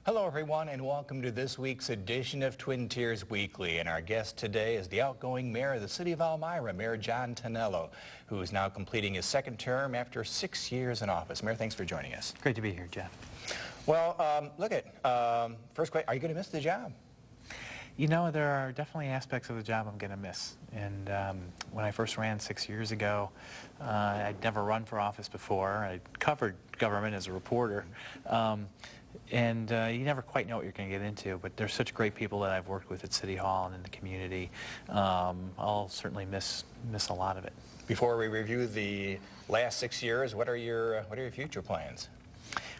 Hello everyone and welcome to this week's edition of Twin Tiers Weekly. And our guest today is the outgoing mayor of the city of Elmira, Mayor John Tonello, who is now completing his second term after 6 years in office. Mayor, thanks for joining us. Great to be here, Jeff. Well, first question, are you going to miss the job? You know, there are definitely aspects of the job I'm going to miss. And when I first ran 6 years ago, I'd never run for office before. I'd covered government as a reporter. And you never quite know what you're going to get into, but there's such great people that I've worked with at City Hall and in the community. I'll certainly miss a lot of it. Before we review the last 6 years, what are your future plans?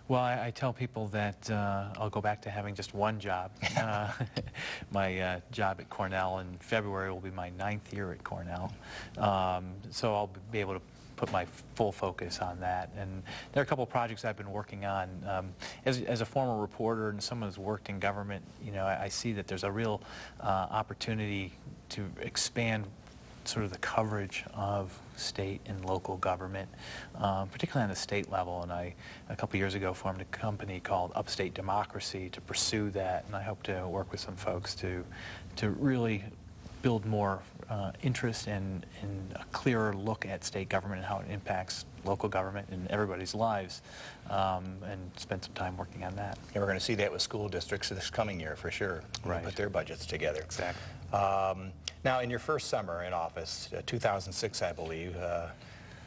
Well, I tell people that I'll go back to having just one job. My job at Cornell in February will be my 9th year at Cornell. So I'll be able to put my full focus on that. And there are a couple of projects I've been working on. As a former reporter and someone who's worked in government, you know, I see that there's a real opportunity to expand sort of the coverage of state and local government, particularly on the state level. And I, a couple years ago, formed a company called Upstate Democracy to pursue that. And I hope to work with some folks to really build more interest and a clearer look at state government and how it impacts local government and everybody's lives, and spend some time working on that. And we're going to see that with school districts this coming year for sure. Right. Put their budgets together. Exactly. Now, in your first summer in office, 2006, I believe,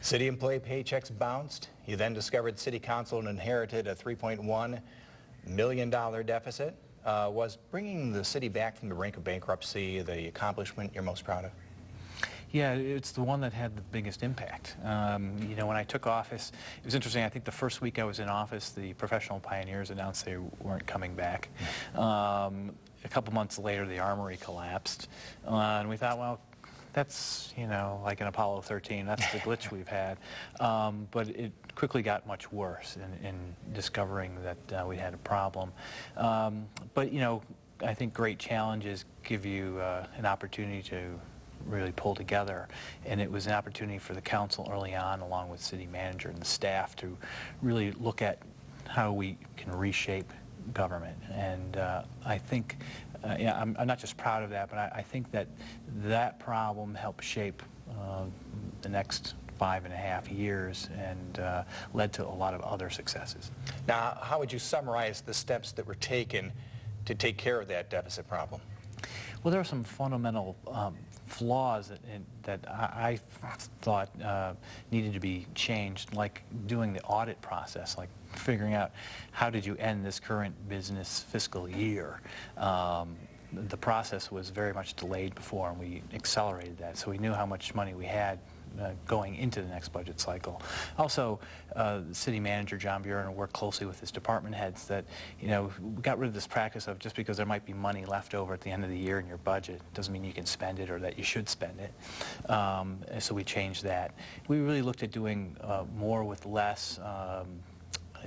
city employee paychecks bounced. You then discovered city council and inherited a $3.1 million deficit. Was bringing the city back from the brink of bankruptcy the accomplishment you're most proud of? Yeah, it's the one that had the biggest impact. You know, when I took office, it was interesting. I think the first week I was in office, the professional pioneers announced they weren't coming back. A couple months later, the Armory collapsed. And we thought, well, that's, you know, like in Apollo 13, that's the glitch we've had. But it quickly got much worse in discovering that we had a problem. But, you know, I think great challenges give you an opportunity to really pull together. And it was an opportunity for the council early on, along with city manager and the staff, to really look at how we can reshape government. And I think, yeah, I'm not just proud of that, but I think that that problem helped shape the next 5.5 years and led to a lot of other successes. Now, how would you summarize the steps that were taken to take care of that deficit problem? Well, there are some fundamental flaws that I thought needed to be changed, like doing the audit process, like figuring out how did you end this current business fiscal year. The process was very much delayed before, and we accelerated that, so we knew how much money we had going into the next budget cycle. Also, the city manager, John Buren, worked closely with his department heads that, you know, we got rid of this practice of just because there might be money left over at the end of the year in your budget doesn't mean you can spend it or that you should spend it. And so we changed that. We really looked at doing more with less.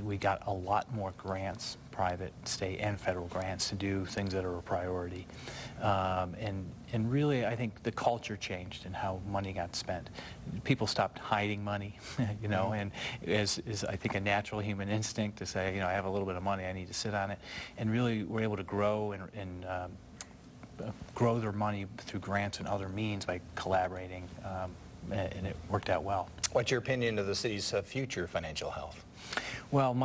We got a lot more grants, private, state, and federal grants to do things that are a priority. And really, I think the culture changed in how money got spent. People stopped hiding money, you know, and is I think a natural human instinct to say, you know, I have a little bit of money, I need to sit on it, and really we're able to grow and grow their money through grants and other means by collaborating, and it worked out well. What's your opinion of the city's future financial health? Well,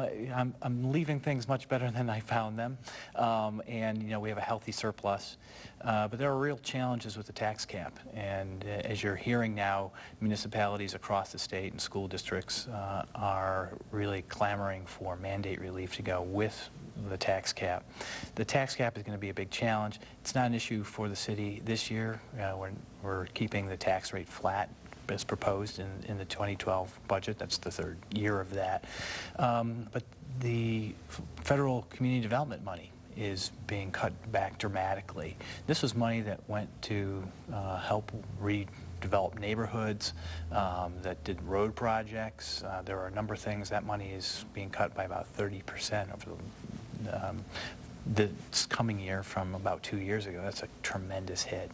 I'm leaving things much better than I found them, and you know, we have a healthy surplus, but there are real challenges with the tax cap, and as you're hearing now, municipalities across the state and school districts are really clamoring for mandate relief to go with the tax cap. The tax cap is going to be a big challenge. It's not an issue for the city this year. We're keeping the tax rate flat as proposed in the 2012 budget. That's the third year of that. But the federal community development money is being cut back dramatically. This was money that went to help redevelop neighborhoods, that did road projects. There are a number of things. That money is being cut by about 30% over this coming year from about 2 years ago. That's a tremendous hit.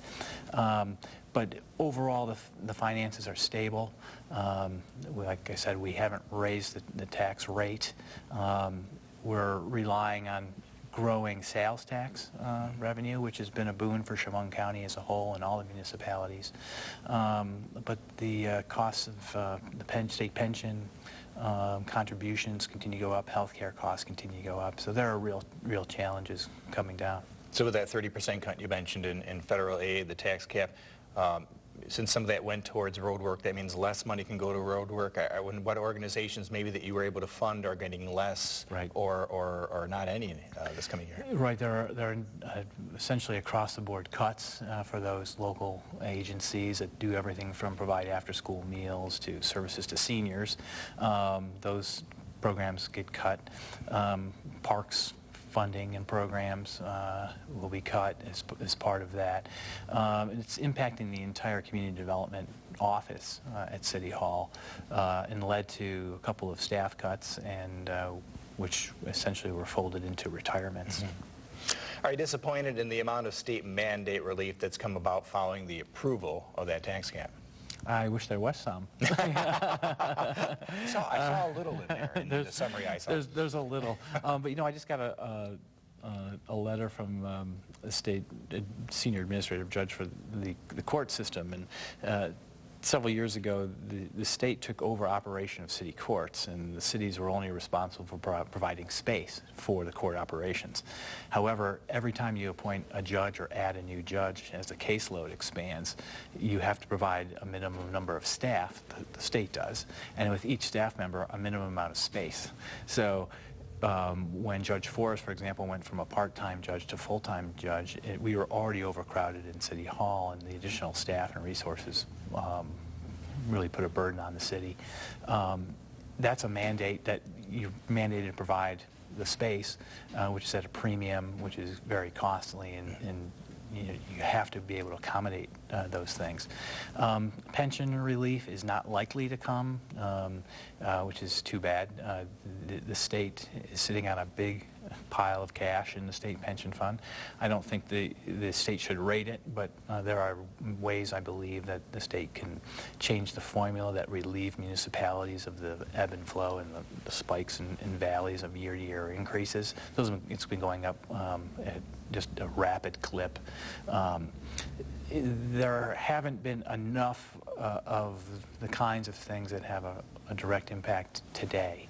But overall, the finances are stable. Like I said, we haven't raised the tax rate. We're relying on growing sales tax revenue, which has been a boon for Chemung County as a whole and all the municipalities. But the costs of the state pension contributions continue to go up, healthcare costs continue to go up. So there are real challenges coming down. So with that 30% cut you mentioned in federal aid, the tax cap, since some of that went towards road work, that means less money can go to road work. What organizations maybe that you were able to fund are getting less, right, or not any this coming year? Right. There are essentially across-the-board cuts for those local agencies that do everything from provide after-school meals to services to seniors. Those programs get cut. Parks funding and programs will be cut as part of that. It's impacting the entire community development office at City Hall and led to a couple of staff cuts, and which essentially were folded into retirements. Are you disappointed in the amount of state mandate relief that's come about following the approval of that tax cap? I wish there was some. I saw a little in there in the summary I saw. There's a little. But, you know, I just got a letter from a state senior administrative judge for the court system. And several years ago, the state took over operation of city courts, and the cities were only responsible for providing space for the court operations. However, every time you appoint a judge or add a new judge, as the caseload expands, you have to provide a minimum number of staff, the state does, and with each staff member, a minimum amount of space. So when Judge Forrest, for example, went from a part-time judge to full-time judge, we were already overcrowded in City Hall, and the additional staff and resources really put a burden on the city. That's a mandate that you're mandated to provide the space, which is at a premium, which is very costly, and you have to be able to accommodate those things. Pension relief is not likely to come, which is too bad. The state is sitting on a big pile of cash in the state pension fund. I don't think the state should rate it, but there are ways, I believe, that the state can change the formula that relieve municipalities of the ebb and flow and the spikes and valleys of year-to-year increases. It's been going up at just a rapid clip. There haven't been enough of the kinds of things that have a direct impact today.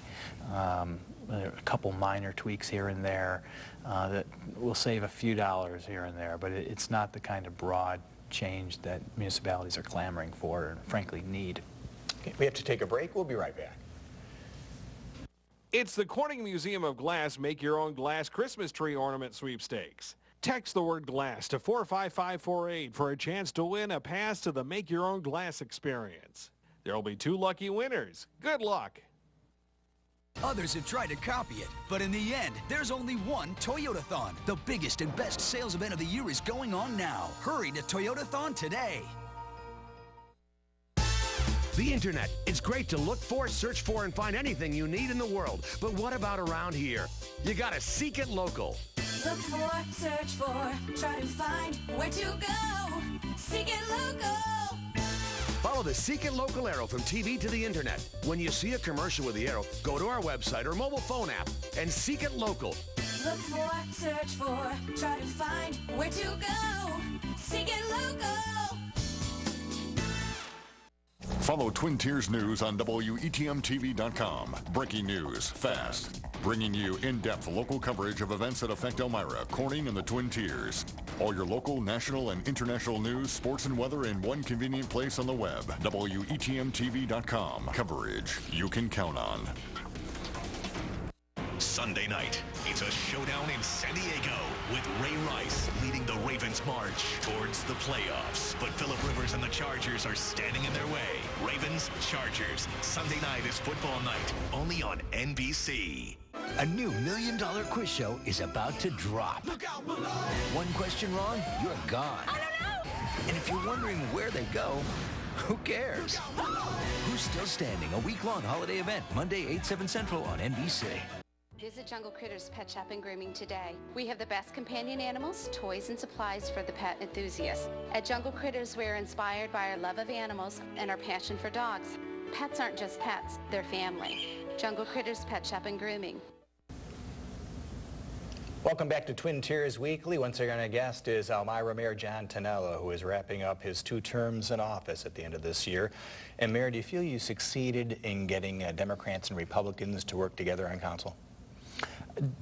There are a couple minor tweaks here and there that will save a few dollars here and there, but it's not the kind of broad change that municipalities are clamoring for and frankly need. Okay, we have to take a break. We'll be right back. It's the Corning Museum of Glass Make Your Own Glass Christmas Tree Ornament Sweepstakes. Text the word glass to 45548 for a chance to win a pass to the Make Your Own Glass experience. There will be 2 lucky winners. Good luck. Others have tried to copy it, but in the end, there's only one Toyotathon. The biggest and best sales event of the year is going on now. Hurry to Toyotathon today. The internet. It's great to look for, search for, and find anything you need in the world. But what about around here? You gotta seek it local. Look for, search for, try to find where to go. Seek it local. Follow the Seek It Local arrow from TV to the internet. When you see a commercial with the arrow, go to our website or mobile phone app and Seek It Local. Look for, search for, try to find where to go. Seek it local. Follow Twin Tiers News on WETMTV.com. Breaking news, fast. Bringing you in-depth local coverage of events that affect Elmira, Corning, and the Twin Tiers. All your local, national, and international news, sports, and weather in one convenient place on the web. WETMTV.com. Coverage you can count on. Sunday night, it's a showdown in San Diego with Ray Rice leading the Ravens march towards the playoffs. But Phillip Rivers and the Chargers are standing in their way. Ravens, Chargers. Sunday night is football night, only on NBC. A new $1 Million quiz show is about to drop. One question wrong, you're gone. I don't know. And if you're wondering where they go, who cares? Who's Still Standing, a week-long holiday event, Monday, 8, 7 Central on NBC. Visit Jungle Critters Pet Shop and Grooming today. We have the best companion animals, toys, and supplies for the pet enthusiast. At Jungle Critters, we're inspired by our love of animals and our passion for dogs. Pets aren't just pets, they're family. Jungle Critters Pet Shop and Grooming. Welcome back to Twin Tiers Weekly. Once again, our guest is Elmira Mayor John Tonello, who is wrapping up his 2 terms in office at the end of this year. And Mayor, do you feel you succeeded in getting Democrats and Republicans to work together on council?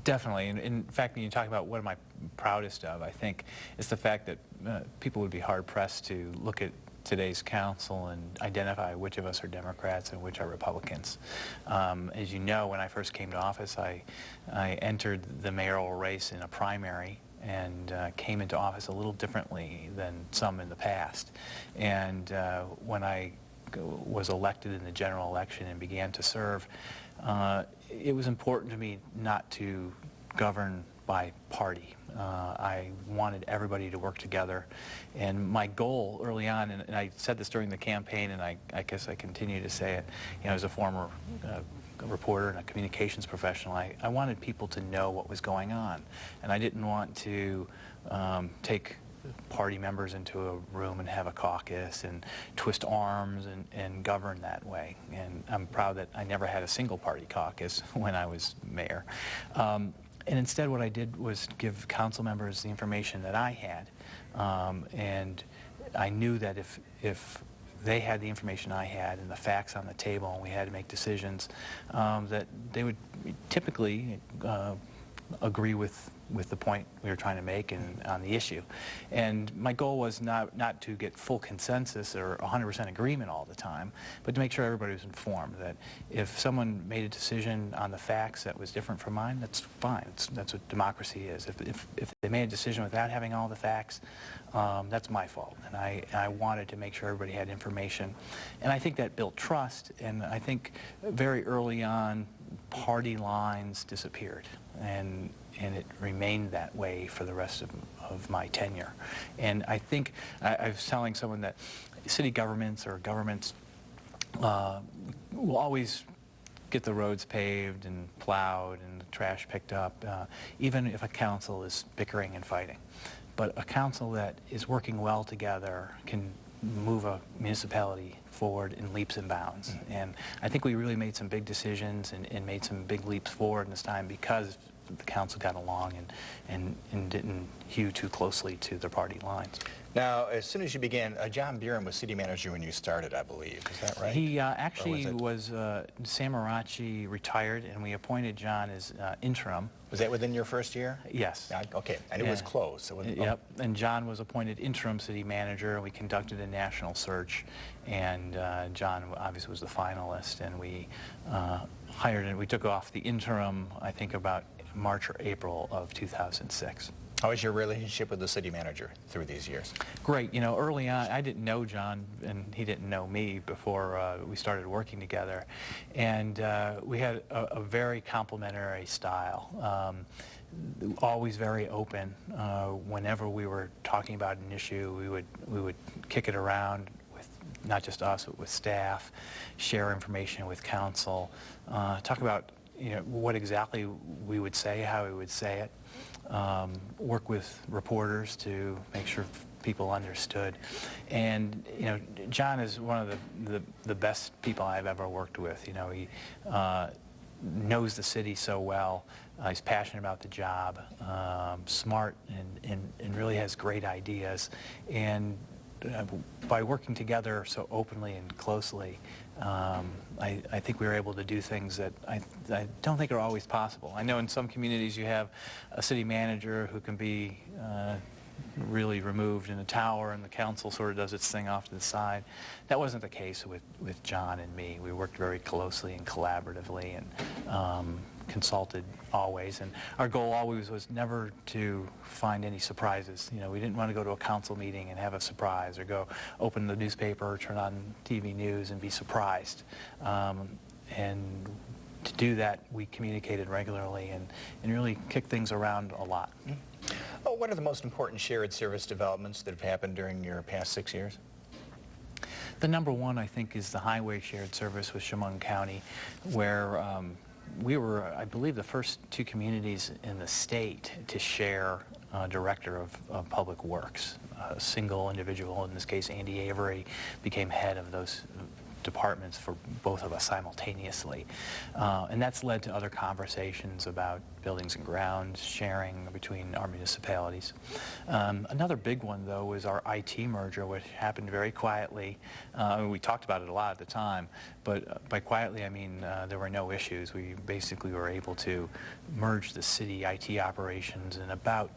Definitely. In fact, when you talk about what am I proudest of, I think it's the fact that people would be hard-pressed to look at today's council and identify which of us are Democrats and which are Republicans. As you know, when I first came to office, I entered the mayoral race in a primary and came into office a little differently than some in the past. And when I was elected in the general election and began to serve, it was important to me not to govern by party. I wanted everybody to work together, and my goal early on, and I said this during the campaign, and I guess I continue to say it, as a former reporter and a communications professional, I wanted people to know what was going on, and I didn't want to take party members into a room and have a caucus and twist arms and govern that way. And I'm proud that I never had a single party caucus when I was mayor. And instead what I did was give council members the information that I had, and I knew that if they had the information I had and the facts on the table and we had to make decisions, that they would typically agree with the point we were trying to make and on the issue. And my goal was not to get full consensus or 100% agreement all the time, but to make sure everybody was informed that if someone made a decision on the facts that was different from mine, that's fine. That's what democracy is. If they made a decision without having all the facts, that's my fault. And I wanted to make sure everybody had information. And I think that built trust, and I think very early on, party lines disappeared. And it remained that way for the rest of my tenure. And I think, I was telling someone that city governments or governments will always get the roads paved and plowed and the trash picked up, even if a council is bickering and fighting. But a council that is working well together can move a municipality forward in leaps and bounds. And I think we really made some big decisions and made some big leaps forward in this time because the council got along and didn't hew too closely to their party lines. Now, as soon as you began, John Buren was city manager when you started, I believe. Is that right? He actually was Sam Marachi retired, and we appointed John as interim. Was that within your first year? Yes. Okay, and it was close. So yep, and John was appointed interim city manager, and we conducted a national search, and John obviously was the finalist, and we hired, and we took off the interim, I think, about March or April of 2006. How was your relationship with the city manager through these years? Great. You know, early on, I didn't know John, and he didn't know me before we started working together. And we had a very complimentary style. Always very open. Whenever we were talking about an issue, we would kick it around with not just us, but with staff, share information with council, talk about what exactly we would say, how we would say it, work with reporters to make sure people understood. And, John is one of the best people I've ever worked with. He knows the city so well. He's passionate about the job, smart, and really has great ideas. And by working together so openly and closely, I think we were able to do things that I don't think are always possible. I know in some communities you have a city manager who can be really removed in a tower and the council sort of does its thing off to the side. That wasn't the case with John and me. We worked very closely and collaboratively and consulted always, and our goal always was never to find any surprises. We didn't want to go to a council meeting and have a surprise, or go open the newspaper or turn on TV news and be surprised. And to do that, we communicated regularly and really kicked things around a lot. Oh, what are the most important shared service developments that have happened during your past 6 years? The number one, I think, is the highway shared service with Chemung County, where we were, I believe, the first 2 communities in the state to share a director of public works. A single individual, in this case Andy Avery, became head of those departments for both of us simultaneously. And that's led to other conversations about buildings and grounds, sharing between our municipalities. Another big one, though, was our IT merger, which happened very quietly. We talked about it a lot at the time, but by quietly I mean there were no issues. We basically were able to merge the city IT operations in about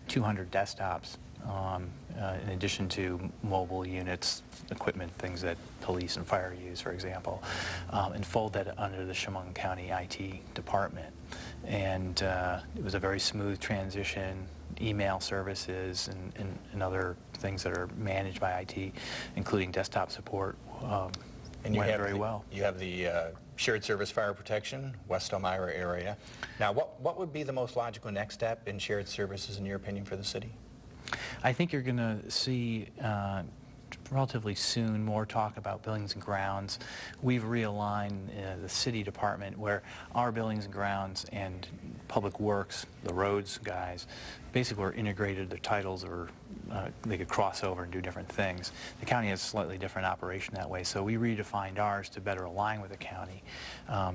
200 desktops, in addition to mobile units, equipment, things that police and fire use, for example, and fold that under the Chemung County IT department. And it was a very smooth transition. Email services and other things that are managed by IT, including desktop support, and you went have very well. You have the shared service fire protection, West Elmira area. Now, what would be the most logical next step in shared services, in your opinion, for the city? I think you're going to see relatively soon more talk about buildings and grounds. We've realigned the city department where our buildings and grounds and public works, the roads guys, basically were integrated. Their titles were, they could cross over and do different things. The county has a slightly different operation that way, so we redefined ours to better align with the county.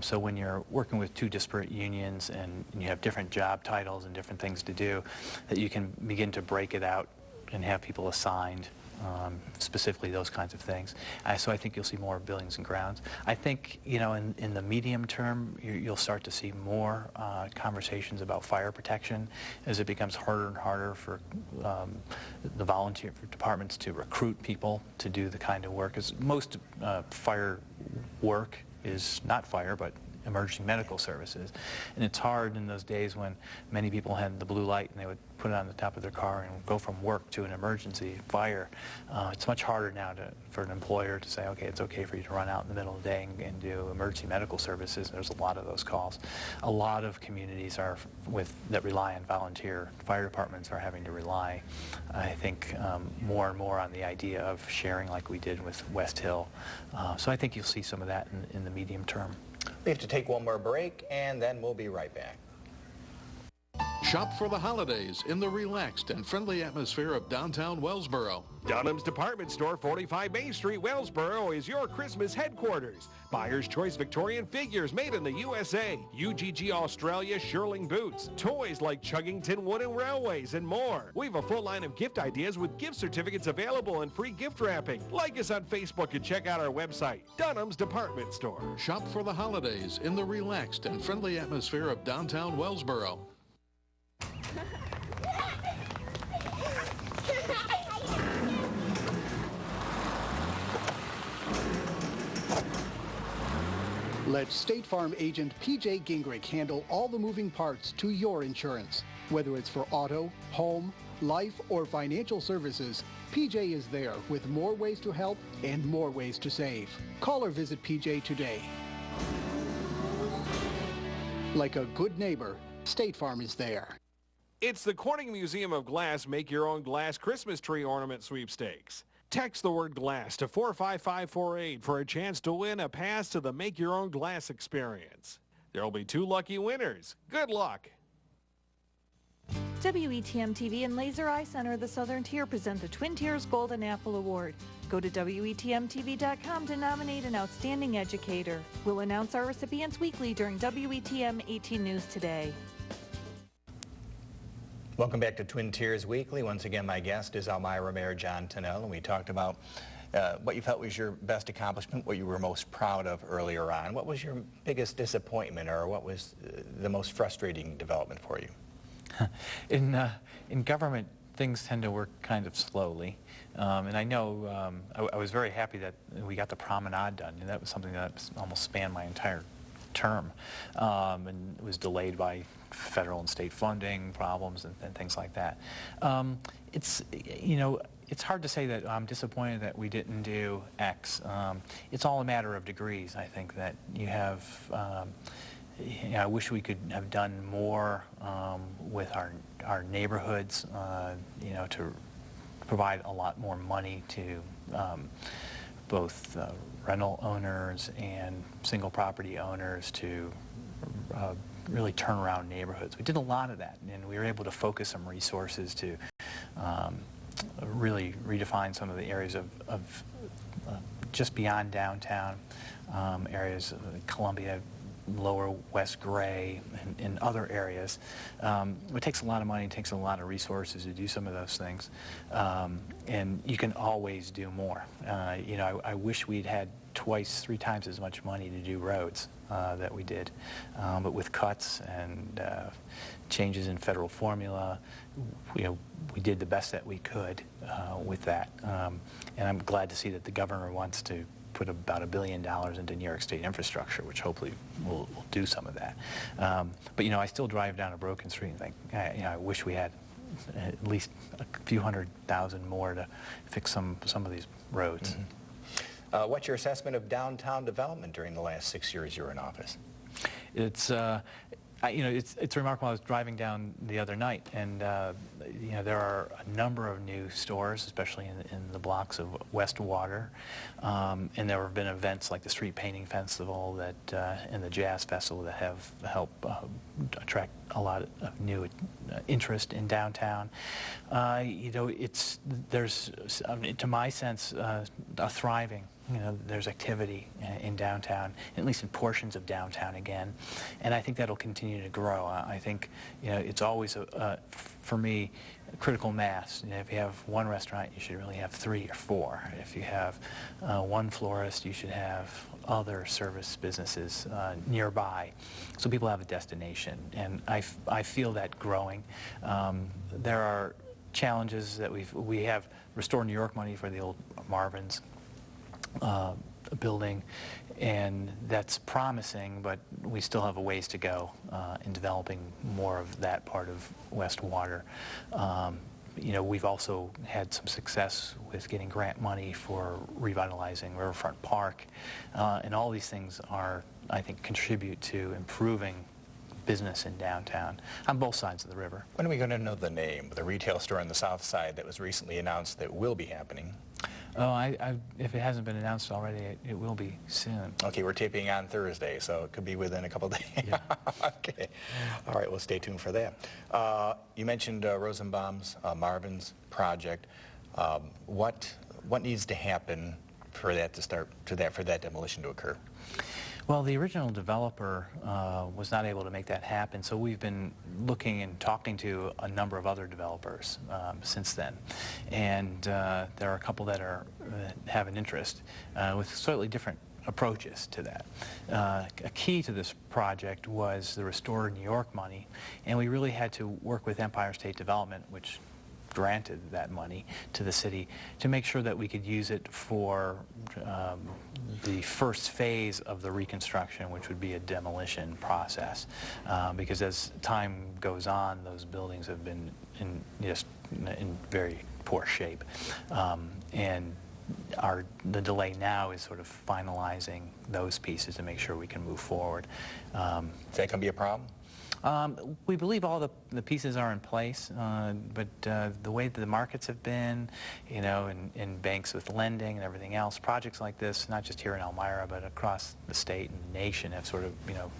So when you're working with two disparate unions and you have different job titles and different things to do, that you can begin to break it out and have people assigned specifically those kinds of things. So I think you'll see more buildings and grounds. I think, you know, in the medium term, you'll start to see more conversations about fire protection as it becomes harder and harder for the volunteer departments to recruit people to do the kind of work. Because most fire work is not fire, but emergency medical services. And it's hard in those days when many people had the blue light and they would put it on the top of their car and go from work to an emergency fire. It's much harder now for an employer to say, okay, it's okay for you to run out in the middle of the day and do emergency medical services. There's a lot of those calls. A lot of communities that rely on volunteer fire departments are having to rely, I think, more and more on the idea of sharing like we did with West Hill. So I think you'll see some of that in the medium term. We have to take one more break, and then we'll be right back. Shop for the holidays in the relaxed and friendly atmosphere of downtown Wellsboro. Dunham's Department Store, 45 Main Street, Wellsboro, is your Christmas headquarters. Buyer's Choice Victorian figures made in the USA, UGG Australia shearling boots, toys like Chuggington Wooden Railways, and more. We have a full line of gift ideas with gift certificates available and free gift wrapping. Like us on Facebook and check out our website, Dunham's Department Store. Shop for the holidays in the relaxed and friendly atmosphere of downtown Wellsboro. Let State Farm agent PJ Gingrich handle all the moving parts to your insurance. Whether it's for auto, home, life, or financial services, PJ is there with more ways to help and more ways to save. Call or visit PJ today. Like a good neighbor, State Farm is there. It's the Corning Museum of Glass Make Your Own Glass Christmas Tree Ornament Sweepstakes. Text the word glass to 45548 for a chance to win a pass to the Make Your Own Glass experience. There will be 2 lucky winners. Good luck. WETM TV and Laser Eye Center of the Southern Tier present the Twin Tiers Golden Apple Award. Go to WETMTV.com to nominate an outstanding educator. We'll announce our recipients weekly during WETM 18 News Today. Welcome back to Twin Tiers Weekly. Once again, my guest is Elmira Mayor John Tonello, and we talked about what you felt was your best accomplishment, what you were most proud of earlier on. What was your biggest disappointment, or what was the most frustrating development for you? In government, things tend to work kind of slowly. And I know I was very happy that we got the promenade done, and that was something that almost spanned my entire term, and it was delayed by federal and state funding problems and things like that. It's, you know, it's hard to say that I'm disappointed that we didn't do X. It's all a matter of degrees. I think that you have, you know, I wish we could have done more with our neighborhoods, you know, to provide a lot more money to both rental owners and single property owners to really turn around neighborhoods. We did a lot of that, and we were able to focus some resources to really redefine some of the areas of just beyond downtown areas, Columbia, Lower West Gray, and other areas. It takes a lot of money, it takes a lot of resources to do some of those things, and you can always do more. You know, I wish we'd had twice, 3 times as much money to do roads that we did, but with cuts and changes in federal formula, you know, we did the best that we could with that, and I'm glad to see that the governor wants to put about $1 billion into New York State infrastructure, which hopefully will do some of that. But you know, I still drive down a broken street and think, you know, I wish we had at least a few $100,000 more to fix some of these roads. Mm-hmm. What's your assessment of downtown development during the last 6 years you were in office? It's you know, it's remarkable. I was driving down the other night, and you know, there are a number of new stores, especially in the blocks of West Water, and there have been events like the Street Painting Festival that and the Jazz Festival that have helped attract a lot of new interest in downtown. You know, there's to my sense a thriving. You know, there's activity in downtown, at least in portions of downtown again, and I think that'll continue to grow. I think, you know, it's always for me, critical mass. You know, if you have one restaurant, you should really have 3 or 4. If you have one florist, you should have other service businesses nearby, so people have a destination, and I feel that growing. There are challenges that we have Restore New York money for the old Marvin's building, and that's promising, but we still have a ways to go in developing more of that part of West Water. You know, we've also had some success with getting grant money for revitalizing Riverfront Park, and all these things are, I think, contribute to improving business in downtown on both sides of the river. When are we going to know the name of the retail store on the south side that was recently announced that will be happening? Oh, if it hasn't been announced already, it will be soon. Okay, we're taping on Thursday, so it could be within a couple of days. Yeah. Okay. All right, well, stay tuned for that. You mentioned Rosenbaum's, Marvin's project. What needs to happen for that to start, for that demolition to occur? Well, the original developer was not able to make that happen, so we've been looking and talking to a number of other developers since then, and there are a couple that have an interest with slightly different approaches to that. A key to this project was the Restore New York money, and we really had to work with Empire State Development, which granted that money to the city, to make sure that we could use it for the first phase of the reconstruction, which would be a demolition process, because as time goes on, those buildings have been in very poor shape, and the delay now is sort of finalizing those pieces to make sure we can move forward. Is that going to be a problem? We believe all the pieces are in place, but the way that the markets have been, you know, in banks with lending and everything else, projects like this, not just here in Elmira, but across the state and nation, have sort of, you know,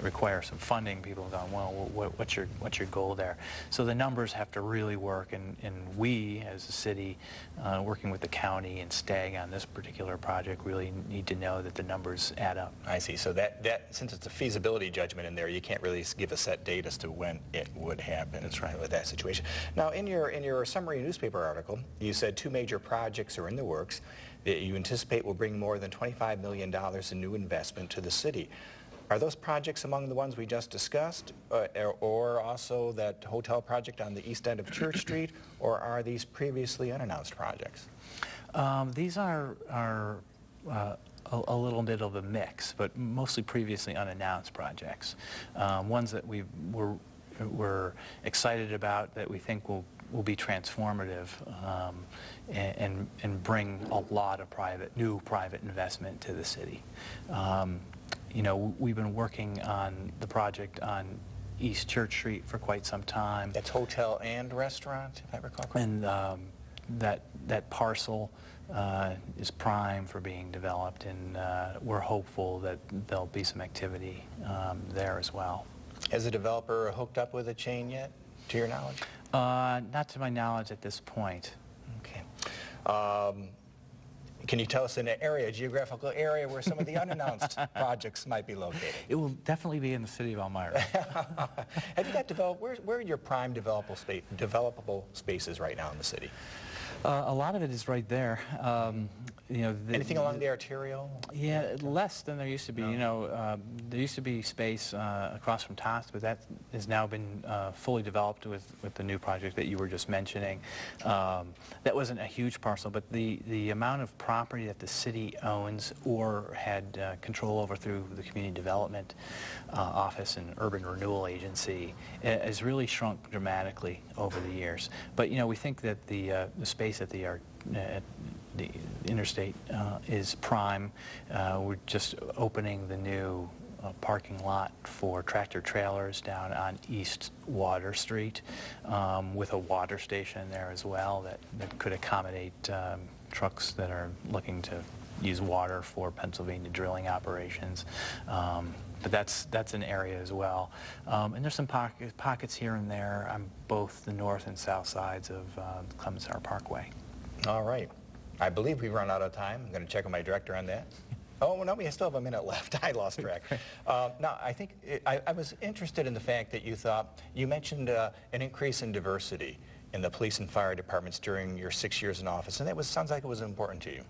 require some funding. People have gone, well, what's your goal there? So the numbers have to really work, and we, as a city, working with the county and STAG on this particular project, really need to know that the numbers add up. I see. So that since it's a feasibility judgment in there, you can't really give a set date as to when it would happen. That's right. With that situation. Now, in your summary newspaper article, you said 2 major projects are in the works that you anticipate will bring more than $25 million in new investment to the city. Are those projects among the ones we just discussed, or also that hotel project on the east end of Church Street, or are these previously unannounced projects? These are a little bit of a mix, but mostly previously unannounced projects. Ones that we're excited about, that we think will be transformative and bring a lot of new private investment to the city. You know, we've been working on the project on East Church Street for quite some time. That's hotel and restaurant, if I recall correctly. And that parcel is prime for being developed, and we're hopeful that there'll be some activity there as well. Has the developer hooked up with a chain yet, to your knowledge? Not to my knowledge at this point. Okay. Can you tell us an area, a geographical area where some of the unannounced projects might be located? It will definitely be in the city of Elmira. Have you got developed, where are your prime developable spaces right now in the city? A lot of it is right there. You know, anything along the arterial? Yeah, less than there used to be. No. You know, there used to be space across from Tost, but that has now been fully developed with the new project that you were just mentioning. That wasn't a huge parcel, but the amount of property that the city owns or had control over through the Community Development Office and Urban Renewal Agency has really shrunk dramatically over the years. But you know, we think that the space at the interstate is prime. We're just opening the new parking lot for tractor trailers down on East Water Street with a water station there as well that could accommodate trucks that are looking to use water for Pennsylvania drilling operations. But that's an area as well. And there's some pockets here and there on both the north and south sides of Clements Center Parkway. All right. I believe we've run out of time. I'm going to check with my director on that. Oh, no, we still have a minute left. I lost track. Now, I think I was interested in the fact that you mentioned an increase in diversity in the police and fire departments during your 6 years in office, and that sounds like it was important to you.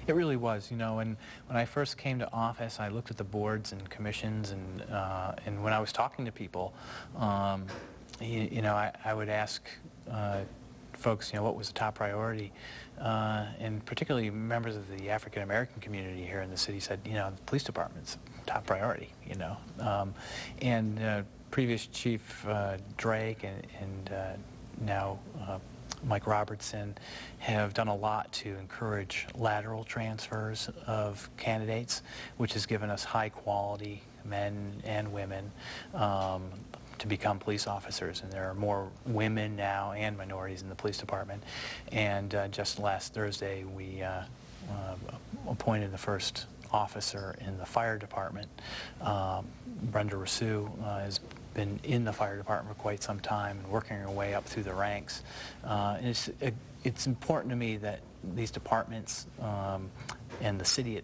It really was, you know, and when I first came to office, I looked at the boards and commissions, and when I was talking to people, you know, I would ask folks, you know, what was the top priority, and particularly members of the African American community here in the city said, you know, the police department's top priority, you know, and previous Chief Drake and now Mike Robertson have done a lot to encourage lateral transfers of candidates, which has given us high quality men and women to become police officers, and there are more women now and minorities in the police department. And just last Thursday we appointed the first officer in the fire department. Brenda Rassou has been in the fire department for quite some time and working her way up through the ranks. It's important to me that these departments and the city